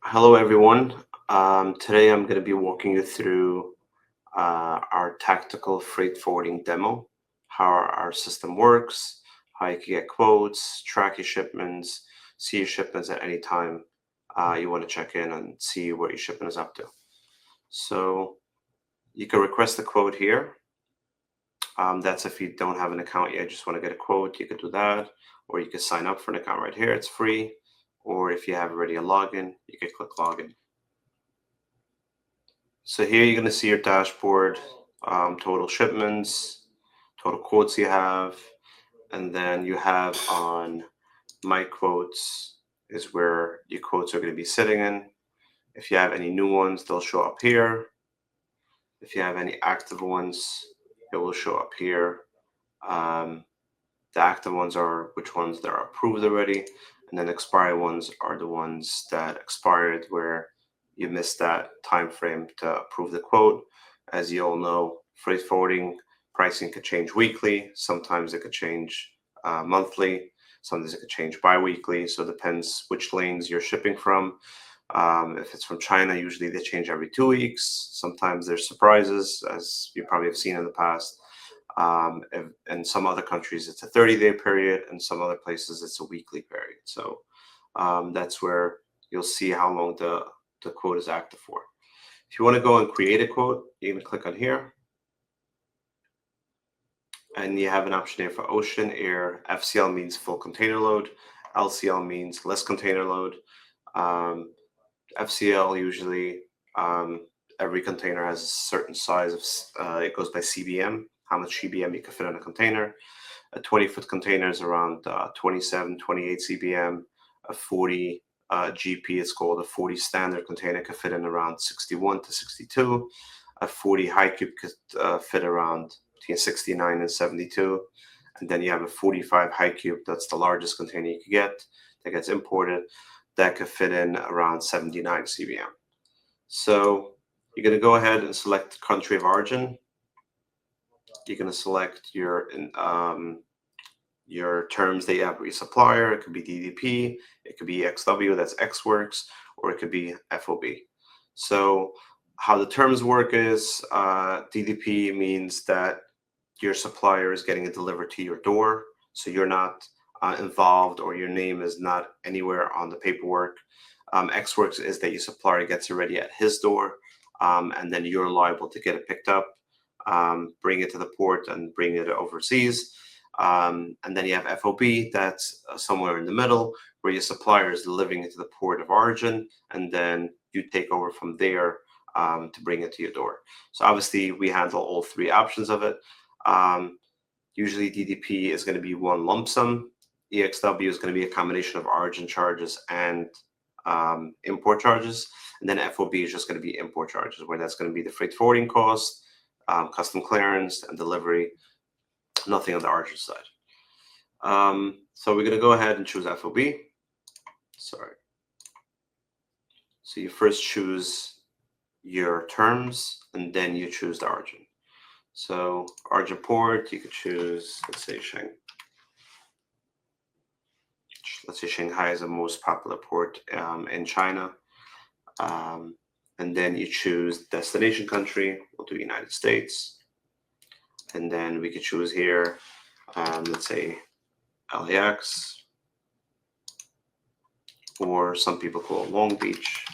Hello, everyone. Today I'm going to be walking you through our tactical freight forwarding demo, how our system works, how you can get quotes, track your shipments, see your shipments at any time you want to check in and see what your shipment is up to. So you can request a quote here. That's if you don't have an account yet, just want to get a quote, you could do that, or you could sign up for an account right here. It's free. Or if you have already a login, you could click login. So here you're going to see your dashboard, total shipments, total quotes you have, and then you have on My Quotes is where your quotes are going to be sitting in. If you have any new ones, they'll show up here. If you have any active ones, it will show up here. Um, the active ones are which ones that are approved already, and then expired ones are the ones that expired where you missed that time frame to approve the quote. As you all know, freight forwarding pricing could change weekly. Sometimes it could change monthly. Sometimes it could change bi-weekly. So it depends which lanes you're shipping from. If it's from China, usually they change every 2 weeks. Sometimes there's surprises, as you probably have seen in the past. In some other countries, it's a 30-day period, and some other places, it's a weekly period. So that's where you'll see how long the quote is active for. If you want to go and create a quote, you're going to click on here. And you have an option here for ocean, air. FCL means full container load. LCL means less container load. FCL usually, every container has a certain size of, it goes by CBM, how much CBM you can fit in a container. A 20-foot container is around 27, 28 CBM. A 40 GP is called a 40 standard container, can fit in around 61 to 62. A 40 high cube could fit around between 69 and 72. And then you have a 45 high cube, that's the largest container you could get, that gets imported, that could fit in around 79 CBM. So you're going to go ahead and select country of origin. You're going to select your terms that you have with your supplier. It could be DDP, it could be XW, that's XWorks, or it could be FOB. So how the terms work is DDP means that your supplier is getting it delivered to your door, so you're not involved, or your name is not anywhere on the paperwork. XWorks is that your supplier gets it ready at his door, and then you're liable to get it picked up, bring it to the port, and bring it overseas. And then you have FOB, that's somewhere in the middle, where your supplier is delivering it to the port of origin, and then you take over from there to bring it to your door. So obviously we handle all three options of it. Usually DDP is going to be one lump sum. EXW is going to be a combination of origin charges and import charges. And then FOB is just going to be import charges, where that's going to be the freight forwarding cost, custom clearance, and delivery. Nothing on the origin side. So we're going to go ahead and choose FOB. Sorry. So you first choose your terms, and then you choose the origin. So origin port, you could choose, let's say Shanghai is the most popular port in China. And then you choose destination country. We'll do United States. And then we could choose here, let's say LAX, or some people call it Long Beach.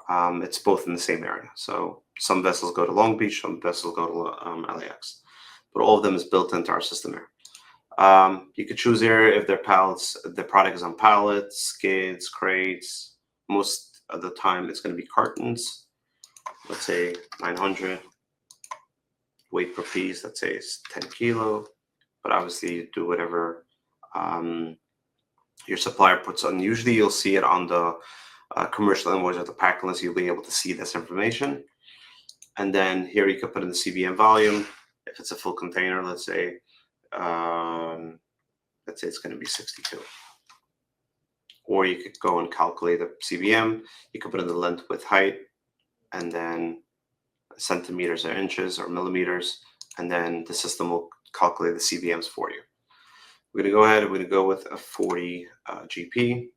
It's both in the same area. So some vessels go to Long Beach, some vessels go to LAX, but all of them is built into our system here. You could choose here if their pallets, the product is on pallets, skids, crates. Most of the time it's going to be cartons. Let's say 900. Weight per piece, let's say it's 10 kilo. But obviously you do whatever your supplier puts on. Usually you'll see it on the commercial invoice or the packing list. You'll be able to see this information. And then here you can put in the CBM volume. If it's a full container, let's say it's going to be 62. Or you could go and calculate the CBM. You could put in the length, width, height, and then centimeters or inches or millimeters, and then the system will calculate the CBMs for you. We're going to go ahead and we're going to go with a 40 GP.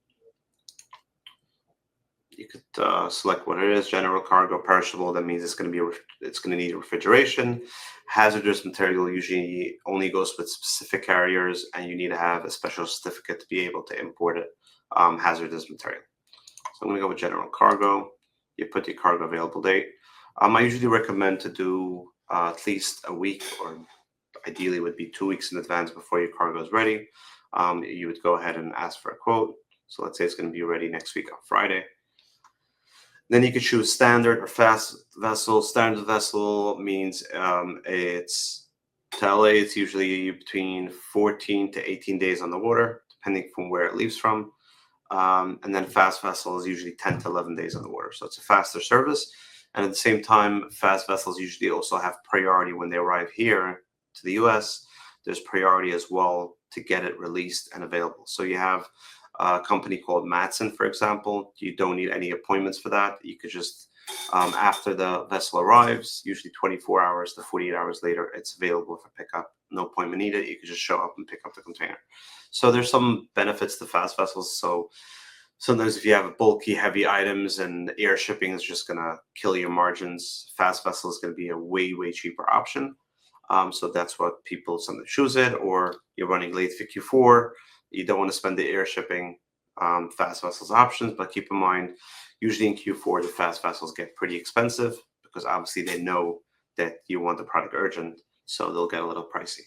You could select what it is: general cargo, perishable. That means it's going to need refrigeration. Hazardous material usually only goes with specific carriers, and you need to have a special certificate to be able to import it. Hazardous material. So I'm going to go with general cargo. You put your cargo available date. I usually recommend to do at least a week, or ideally would be 2 weeks in advance before your cargo is ready. You would go ahead and ask for a quote. So let's say it's going to be ready next week on Friday. Then you could choose standard or fast vessel. Standard vessel means it's to LA, it's usually between 14 to 18 days on the water, depending from where it leaves from. And then fast vessel is usually 10 to 11 days on the water. So it's a faster service. And at the same time, fast vessels usually also have priority when they arrive here to the US. There's priority as well to get it released and available. So you have a company called Matson, for example. You don't need any appointments for that. You could just, after the vessel arrives, usually 24 hours to 48 hours later, it's available for pickup. No appointment needed. You could just show up and pick up the container. So there's some benefits to fast vessels. So sometimes if you have bulky, heavy items and air shipping is just going to kill your margins, fast vessel is going to be a way, way cheaper option. So that's what people sometimes choose it, or you're running late for Q4. You don't want to spend the air shipping, fast vessels options, but keep in mind, usually in Q4, the fast vessels get pretty expensive because obviously they know that you want the product urgent, so they'll get a little pricey.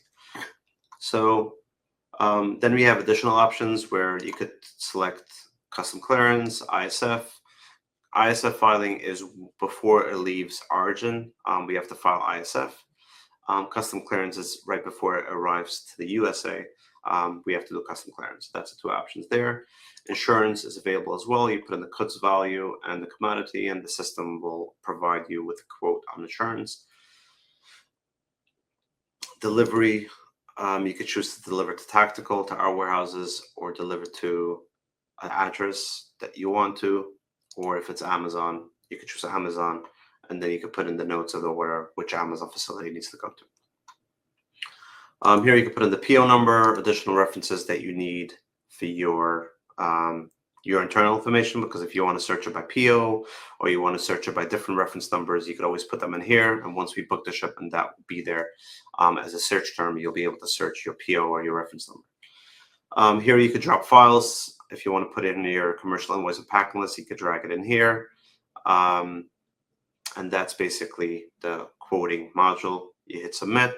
So then we have additional options where you could select custom clearance, ISF. ISF filing is before it leaves origin. We have to file ISF. Custom clearance is right before it arrives to the USA. We have to do custom clearance. That's the two options there. Insurance is available as well. You put in the goods value and the commodity, and the system will provide you with a quote on insurance. Delivery, you could choose to deliver to tactical, to our warehouses, or deliver to an address that you want to, or if it's Amazon, you could choose Amazon, and then you could put in the notes of the order which Amazon facility needs to go to. Here you can put in the PO number, additional references that you need for your internal information, because if you want to search it by PO or you want to search it by different reference numbers, you could always put them in here. And once we book the shipment, that will be there as a search term. You'll be able to search your PO or your reference number. Here you could drop files. If you want to put it in your commercial invoice and packing list, you could drag it in here. And that's basically the quoting module. You hit submit,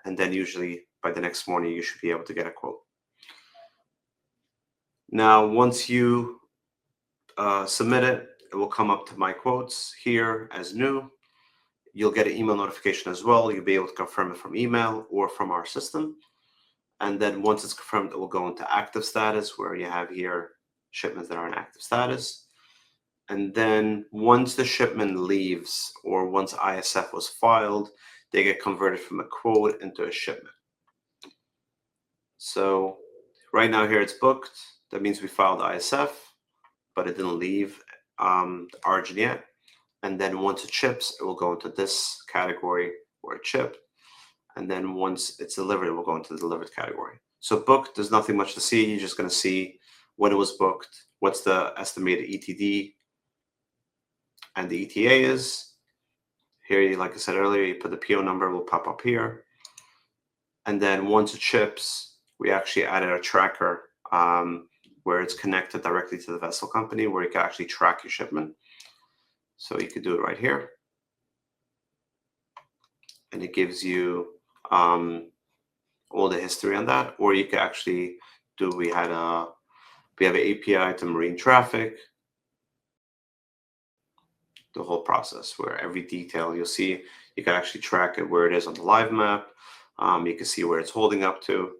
and then usually by the next morning, you should be able to get a quote. Now, once you submit it, it will come up to My Quotes here as new. You'll get an email notification as well. You'll be able to confirm it from email or from our system. And then once it's confirmed, it will go into active status, where you have here shipments that are in active status. And then once the shipment leaves, or once ISF was filed, they get converted from a quote into a shipment. So right now here it's booked. That means we filed ISF, but it didn't leave the origin yet. And then once it ships, it will go into this category where it shipped. And then once it's delivered, it will go into the delivered category. So booked, there's nothing much to see. You're just going to see when it was booked, what's the estimated ETD and the ETA is. Here, like I said earlier, you put the PO number, will pop up here. And then once it ships, we actually added a tracker where it's connected directly to the vessel company, where you can actually track your shipment. So you could do it right here. And it gives you all the history on that. Or you could actually do, we have an API to MarineTraffic. The whole process where every detail you'll see, you can actually track it where it is on the live map. You can see where it's holding up to.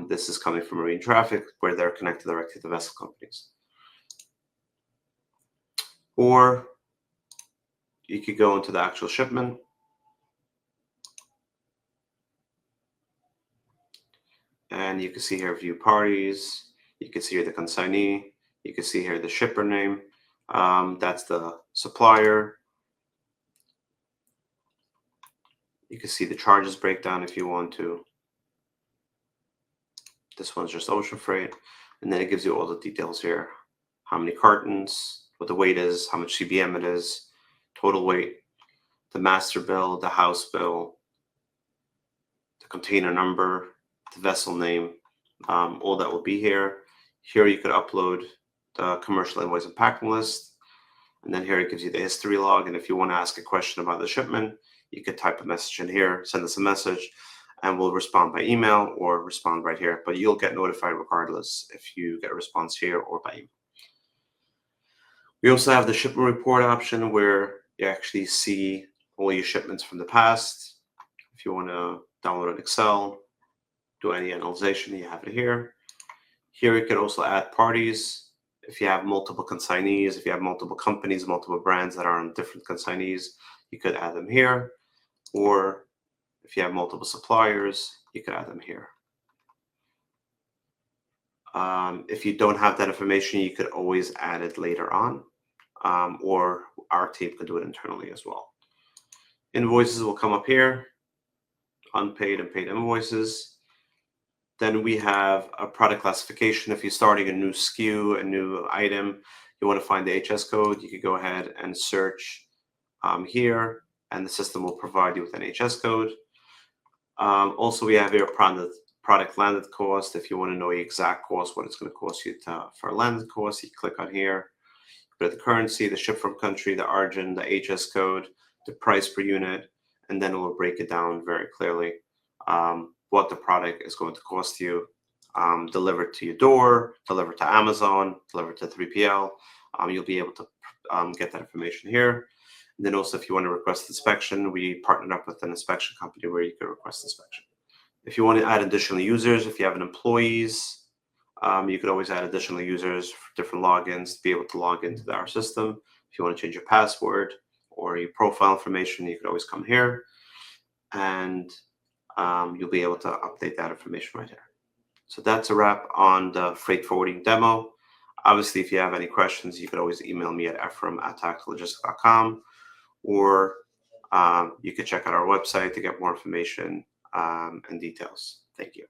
This is coming from MarineTraffic, where they're connected directly to vessel companies. Or you could go into the actual shipment. And you can see here view parties. You can see here the consignee. You can see here the shipper name. That's the supplier. You can see the charges breakdown if you want to. This one's just ocean freight. And then it gives you all the details here. How many cartons, what the weight is, how much CBM it is, total weight, the master bill, the house bill, the container number, the vessel name, all that will be here. Here you could upload the commercial invoice and packing list. And then here it gives you the history log. And if you want to ask a question about the shipment, you could type a message in here, send us a message, and we'll respond by email or respond right here. But you'll get notified regardless if you get a response here or by email. We also have the shipment report option where you actually see all your shipments from the past. If you want to download an Excel, do any analyzation, you have it here. Here you can also add parties. If you have multiple consignees, if you have multiple companies, multiple brands that are on different consignees, you could add them here. Or if you have multiple suppliers, you could add them here. If you don't have that information, you could always add it later on, or our team could do it internally as well. Invoices will come up here, unpaid and paid invoices. Then we have a product classification. If you're starting a new SKU, a new item, you want to find the HS code, you could go ahead and search here, and the system will provide you with an HS code. Also, we have here product landed cost. If you want to know the exact cost, what it's going to cost you for a landed cost, you click on here. Put the currency, the ship from country, the origin, the HS code, the price per unit, and then it will break it down very clearly. What the product is going to cost you, delivered to your door, delivered to Amazon, delivered to 3PL. You'll be able to get that information here. And then also, if you want to request inspection, we partnered up with an inspection company where you can request inspection. If you want to add additional users, if you have an employees, you could always add additional users for different logins to be able to log into our system. If you want to change your password or your profile information, you could always come here, and you'll be able to update that information right here. So that's a wrap on the freight forwarding demo. Obviously, if you have any questions, you could always email me at ephraim@tacticallogistic.com, or you could check out our website to get more information and details. Thank you.